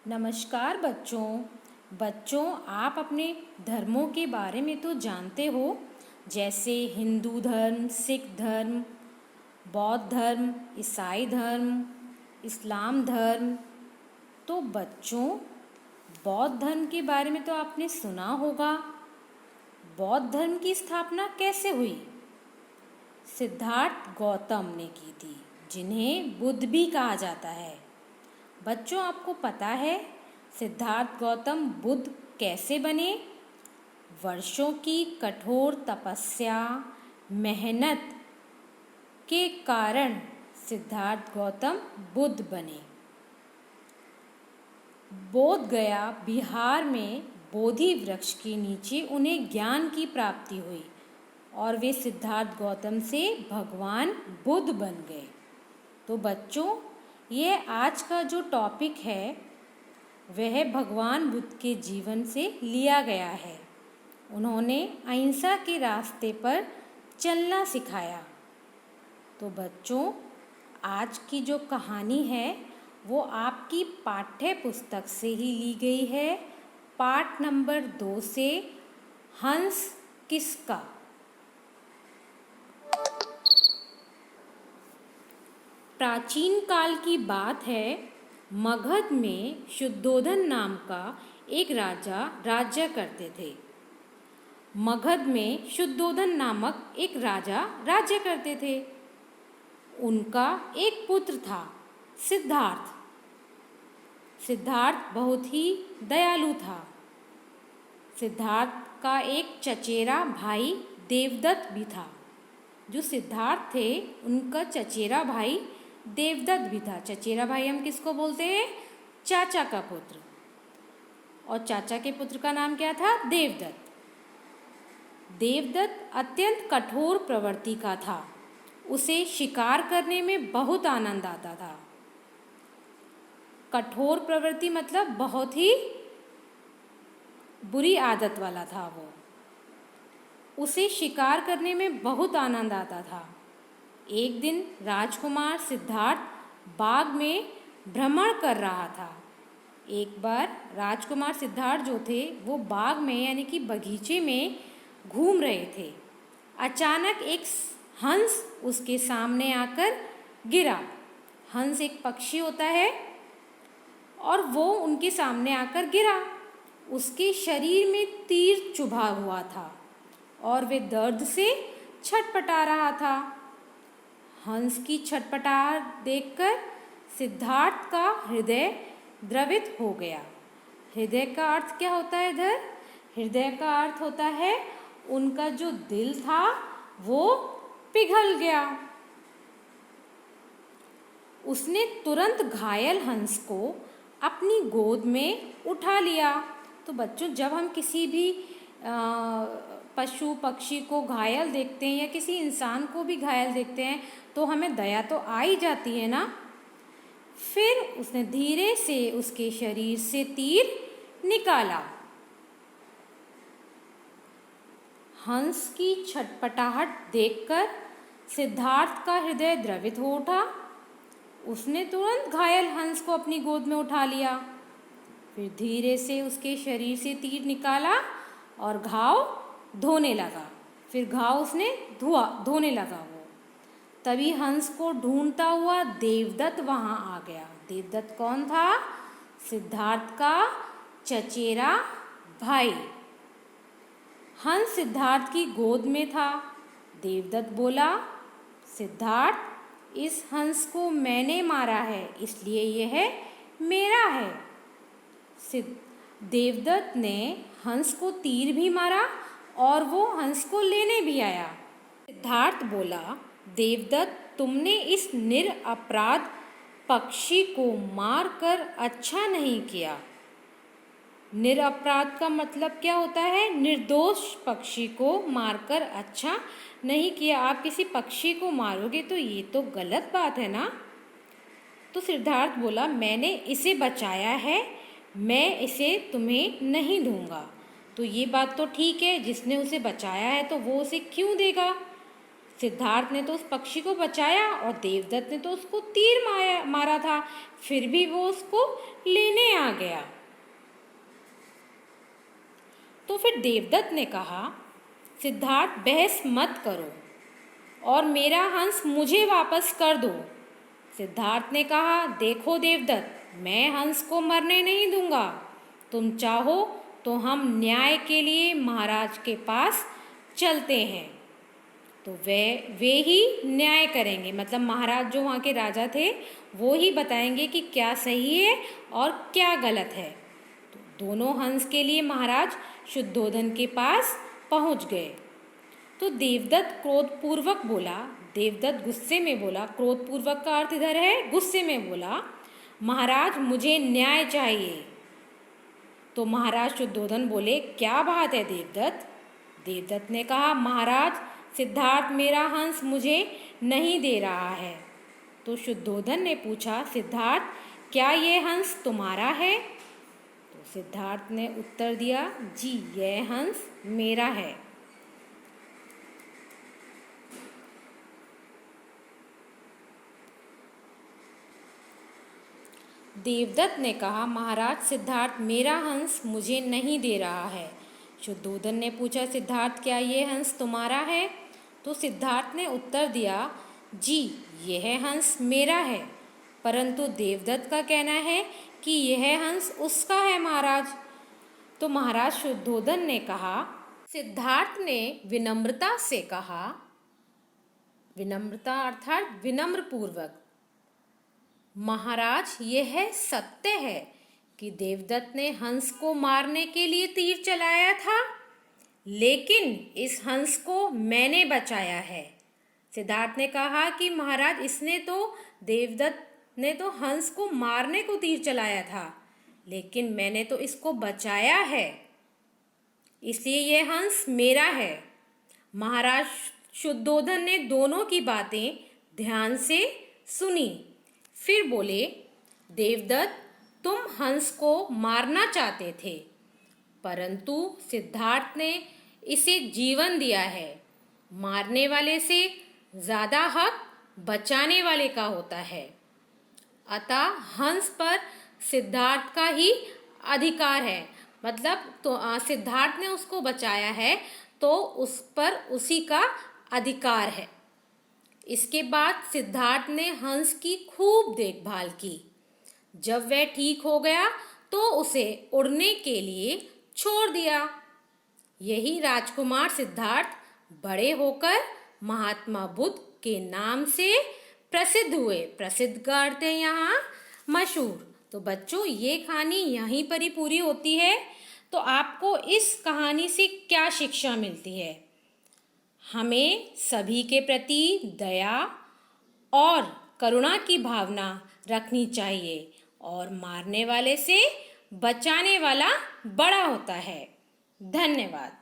नमस्कार बच्चों। बच्चों, आप अपने धर्मों के बारे में तो जानते हो, जैसे हिंदू धर्म, सिख धर्म, बौद्ध धर्म, ईसाई धर्म, इस्लाम धर्म। तो बच्चों, बौद्ध धर्म के बारे में तो आपने सुना होगा। बौद्ध धर्म की स्थापना कैसे हुई? सिद्धार्थ गौतम ने की थी, जिन्हें बुद्ध भी कहा जाता है। बच्चों, आपको पता है सिद्धार्थ गौतम बुद्ध कैसे बने? वर्षों की कठोर तपस्या, मेहनत के कारण सिद्धार्थ गौतम बुद्ध बने। बोध गया बिहार में बोधि वृक्ष के नीचे उन्हें ज्ञान की प्राप्ति हुई और वे सिद्धार्थ गौतम से भगवान बुद्ध बन गए। तो बच्चों, ये आज का जो टॉपिक है वह भगवान बुद्ध के जीवन से लिया गया है। उन्होंने अहिंसा के रास्ते पर चलना सिखाया। तो बच्चों, आज की जो कहानी है वो आपकी पाठ्य पुस्तक से ही ली गई है। पाठ नंबर 2 से हंस किसका। प्राचीन काल की बात है। मगध में शुद्धोधन नाम का एक राजा राज्य करते थे। मगध में शुद्धोधन नामक एक राजा राज्य करते थे। उनका एक पुत्र था, सिद्धार्थ। सिद्धार्थ बहुत ही दयालु था। सिद्धार्थ का एक चचेरा भाई देवदत्त भी था। जो सिद्धार्थ थे उनका चचेरा भाई देवदत्त भी था। चचेरा भाई हम किसको बोलते हैं? चाचा का पुत्र। और चाचा के पुत्र का नाम क्या था? देवदत्त। देवदत्त अत्यंत कठोर प्रवृत्ति का था। उसे शिकार करने में बहुत आनंद आता था। कठोर प्रवृत्ति मतलब बहुत ही बुरी आदत वाला था वो। उसे शिकार करने में बहुत आनंद आता था। एक दिन राजकुमार सिद्धार्थ बाग में भ्रमण कर रहा था। एक बार राजकुमार सिद्धार्थ जो थे वो बाग में यानी कि बगीचे में घूम रहे थे। अचानक एक हंस उसके सामने आकर गिरा। हंस एक पक्षी होता है और वो उनके सामने आकर गिरा। उसके शरीर में तीर चुभा हुआ था और वे दर्द से छटपटा रहा था। हंस की छटपटाहट देखकर सिद्धार्थ का हृदय द्रवित हो गया। हृदय का अर्थ क्या होता है इधर? हृदय का अर्थ होता है उनका जो दिल था वो पिघल गया। उसने तुरंत घायल हंस को अपनी गोद में उठा लिया। तो बच्चों, जब हम किसी भी पशु पक्षी को घायल देखते हैं या किसी इंसान को भी घायल देखते हैं तो हमें दया तो आ ही जाती है ना। फिर उसने धीरे से उसके शरीर से तीर निकाला। हंस की छटपटाहट देखकर सिद्धार्थ का हृदय द्रवित हो उठा। उसने तुरंत घायल हंस को अपनी गोद में उठा लिया। फिर धीरे से उसके शरीर से तीर निकाला और घाव धोने लगा। फिर घाव उसने धोने लगा वो। तभी हंस को ढूंढता हुआ देवदत्त वहाँ आ गया। देवदत्त कौन था? सिद्धार्थ का चचेरा भाई। हंस सिद्धार्थ की गोद में था। देवदत्त बोला, सिद्धार्थ, इस हंस को मैंने मारा है, इसलिए यह मेरा है। देवदत्त ने हंस को तीर भी मारा और वो हंस को लेने भी आया। सिद्धार्थ बोला, देवदत्त, तुमने इस निरपराध पक्षी को मारकर अच्छा नहीं किया। निरपराध का मतलब क्या होता है? निर्दोष पक्षी को मारकर अच्छा नहीं किया। आप किसी पक्षी को मारोगे तो ये तो गलत बात है ना। तो सिद्धार्थ बोला, मैंने इसे बचाया है, मैं इसे तुम्हें नहीं दूंगा। तो ये बात तो ठीक है, जिसने उसे बचाया है तो वो उसे क्यों देगा? सिद्धार्थ ने तो उस पक्षी को बचाया और देवदत्त ने तो उसको तीर मारा था, फिर भी वो उसको लेने आ गया। तो फिर देवदत्त ने कहा, सिद्धार्थ बहस मत करो और मेरा हंस मुझे वापस कर दो। सिद्धार्थ ने कहा, देखो देवदत्त, मैं हंस को मरने नहीं दूंगा। तुम चाहो तो हम न्याय के लिए महाराज के पास चलते हैं। तो वे ही न्याय करेंगे, मतलब महाराज जो वहाँ के राजा थे वो ही बताएंगे कि क्या सही है और क्या गलत है। तो दोनों हंस के लिए महाराज शुद्धोधन के पास पहुँच गए। तो देवदत्त क्रोधपूर्वक बोला, देवदत्त गुस्से में बोला, क्रोधपूर्वक का अर्थ इधर है गुस्से में बोला, महाराज मुझे न्याय चाहिए। तो महाराज शुद्धोधन बोले, क्या बात है देवदत्त? देवदत्त ने कहा, महाराज सिद्धार्थ मेरा हंस मुझे नहीं दे रहा है। तो शुद्धोधन ने पूछा, सिद्धार्थ क्या ये हंस तुम्हारा है? तो सिद्धार्थ ने उत्तर दिया, जी यह हंस मेरा है। देवदत्त ने कहा, महाराज सिद्धार्थ मेरा हंस मुझे नहीं दे रहा है। शुद्धोधन ने पूछा, सिद्धार्थ क्या ये हंस तुम्हारा है? तो सिद्धार्थ ने उत्तर दिया, जी यह हंस मेरा है, परंतु देवदत्त का कहना है कि यह हंस उसका है महाराज। तो महाराज शुद्धोधन ने कहा, सिद्धार्थ ने विनम्रता से कहा, विनम्रता अर्थात विनम्र पूर्वक, महाराज यह सत्य है कि देवदत्त ने हंस को मारने के लिए तीर चलाया था, लेकिन इस हंस को मैंने बचाया है। सिद्धार्थ ने कहा कि महाराज देवदत्त ने तो हंस को मारने को तीर चलाया था, लेकिन मैंने तो इसको बचाया है, इसलिए यह हंस मेरा है। महाराज शुद्धोधन ने दोनों की बातें ध्यान से सुनी, फिर बोले, देवदत्त तुम हंस को मारना चाहते थे, परंतु सिद्धार्थ ने इसे जीवन दिया है। मारने वाले से ज़्यादा हक बचाने वाले का होता है। अतः हंस पर सिद्धार्थ का ही अधिकार है, मतलब तो सिद्धार्थ ने उसको बचाया है तो उस पर उसी का अधिकार है। इसके बाद सिद्धार्थ ने हंस की खूब देखभाल की। जब वह ठीक हो गया तो उसे उड़ने के लिए छोड़ दिया। यही राजकुमार सिद्धार्थ बड़े होकर महात्मा बुद्ध के नाम से प्रसिद्ध हुए। प्रसिद्ध का अर्थ है यहाँ मशहूर। तो बच्चों ये कहानी यहीं पर ही पूरी होती है। तो आपको इस कहानी से क्या शिक्षा मिलती है? हमें सभी के प्रति दया और करुणा की भावना रखनी चाहिए और मारने वाले से बचाने वाला बड़ा होता है। धन्यवाद।